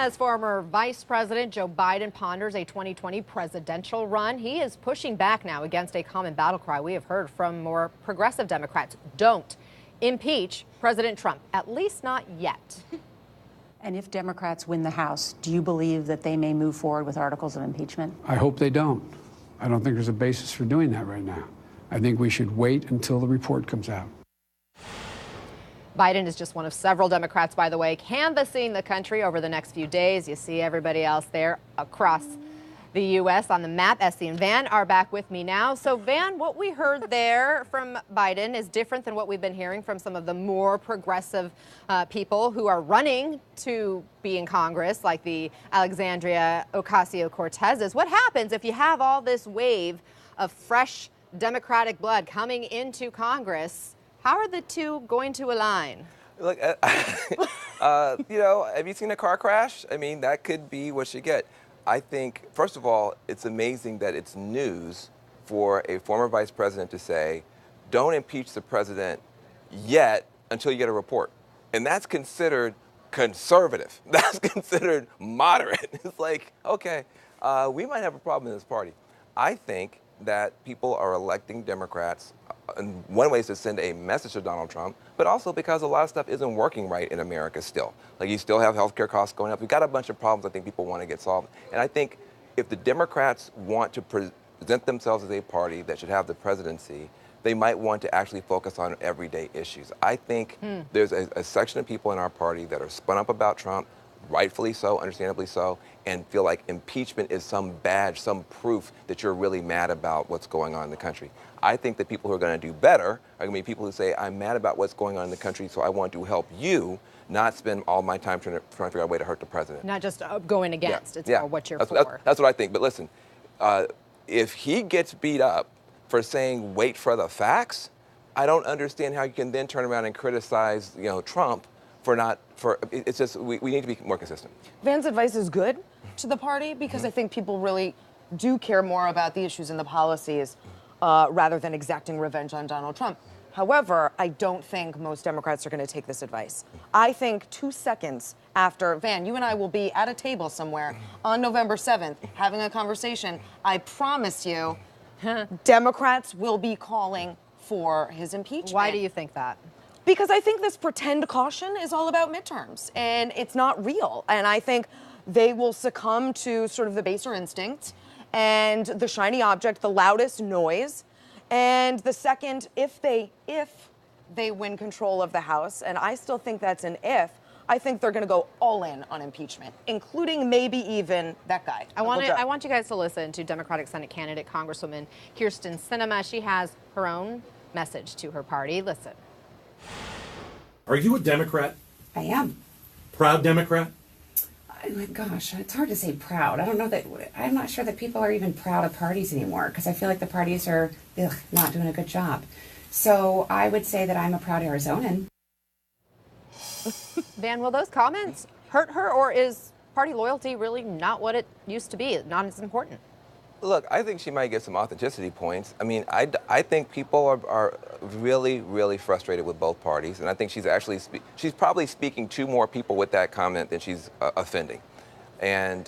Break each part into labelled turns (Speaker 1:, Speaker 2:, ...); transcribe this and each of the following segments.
Speaker 1: As former Vice President Joe Biden ponders a 2020 presidential run, he is pushing back now against a common battle cry we have heard from more progressive Democrats. Don't impeach President Trump, at least not yet.
Speaker 2: And if Democrats win the House, do you believe that they may move forward with articles of impeachment?
Speaker 3: I hope they don't. I don't think there's a basis for doing that right now. I think we should wait until the report comes out.
Speaker 1: Biden is just one of several Democrats, by the way, canvassing the country over the next few days. You see everybody else there across the U.S. on the map. Essie and Van are back with me now. So, Van, what we heard there from Biden is different than what we've been hearing from some of the more progressive people who are running to be in Congress, like the Alexandria Ocasio-Cortezes. What happens if you have all this wave of fresh Democratic blood coming into Congress? How are the two going to align?
Speaker 4: Look, have you seen a car crash? I mean, that could be what you get. I think, first of all, it's amazing that it's news for a former vice president to say, don't impeach the president yet until you get a report. And that's considered conservative. That's considered moderate. It's like, okay, we might have a problem in this party. I think that people are electing Democrats. And one way is to send a message to Donald Trump, but also because a lot of stuff isn't working right in America still. Like, you still have healthcare costs going up. We've got a bunch of problems I think people want to get solved. And I think if the Democrats want to present themselves as a party that should have the presidency, they might want to actually focus on everyday issues. I think there's a section of people in our party that are spun up about Trump, rightfully so, understandably so, and feel like impeachment is some badge, some proof that you're really mad about what's going on in the country. I think that people who are going to do better are going to be people who say, I'm mad about what's going on in the country, so I want to help you, not spend all my time trying to figure out a way to hurt the president.
Speaker 1: Not just going against, it's more what you're
Speaker 4: for. That's what I think. But listen, if he gets beat up for saying, wait for the facts, I don't understand how you can then turn around and criticize, Trump it's just, we need to be more consistent.
Speaker 5: Van's advice is good to the party because I think people really do care more about the issues and the policies rather than exacting revenge on Donald Trump. However, I don't think most Democrats are going to take this advice. I think 2 seconds after, Van, you and I will be at a table somewhere on November 7th having a conversation. I promise you, Democrats will be calling for his impeachment.
Speaker 1: Why do you think that?
Speaker 5: Because I think this pretend caution is all about midterms, and it's not real. And I think they will succumb to sort of the baser instinct and the shiny object, the loudest noise. And the second, if they win control of the House, and I still think that's an if, I think they're going to go all in on impeachment, including maybe even that guy.
Speaker 1: I want you guys to listen to Democratic Senate candidate Congresswoman Kyrsten Sinema. She has her own message to her party. Listen.
Speaker 6: Are you a Democrat?
Speaker 7: I am.
Speaker 6: Proud Democrat?
Speaker 7: Oh my gosh, it's hard to say proud. I don't know that, I'm not sure that people are even proud of parties anymore because I feel like the parties are not doing a good job. So I would say that I'm a proud Arizonan.
Speaker 1: Van, will those comments hurt her, or is party loyalty really not what it used to be, not as important?
Speaker 4: Look, I think she might get some authenticity points. I mean, I think people are really, really frustrated with both parties, and I think she's probably speaking to more people with that comment than she's offending. And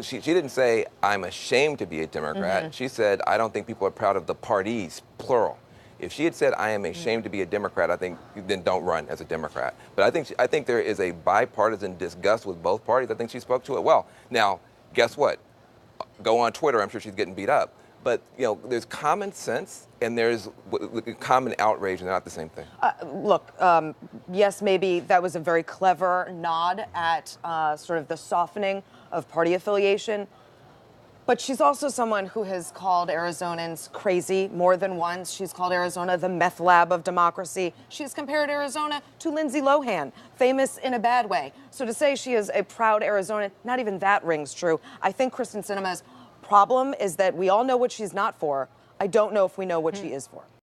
Speaker 4: she didn't say, I'm ashamed to be a Democrat. Mm-hmm. She said, I don't think people are proud of the parties, plural. If she had said, I am ashamed to be a Democrat, I think then don't run as a Democrat. But I think there is a bipartisan disgust with both parties. I think she spoke to it well. Now, guess what? Go on Twitter, I'm sure she's getting beat up. But, there's common sense and there's common outrage, and they're not the same thing.
Speaker 5: Yes, maybe that was a very clever nod at sort of the softening of party affiliation. But she's also someone who has called Arizonans crazy more than once. She's called Arizona the meth lab of democracy. She's compared Arizona to Lindsay Lohan, famous in a bad way. So to say she is a proud Arizonan, not even that rings true. I think Kyrsten Sinema's problem is that we all know what she's not for. I don't know if we know what she is for.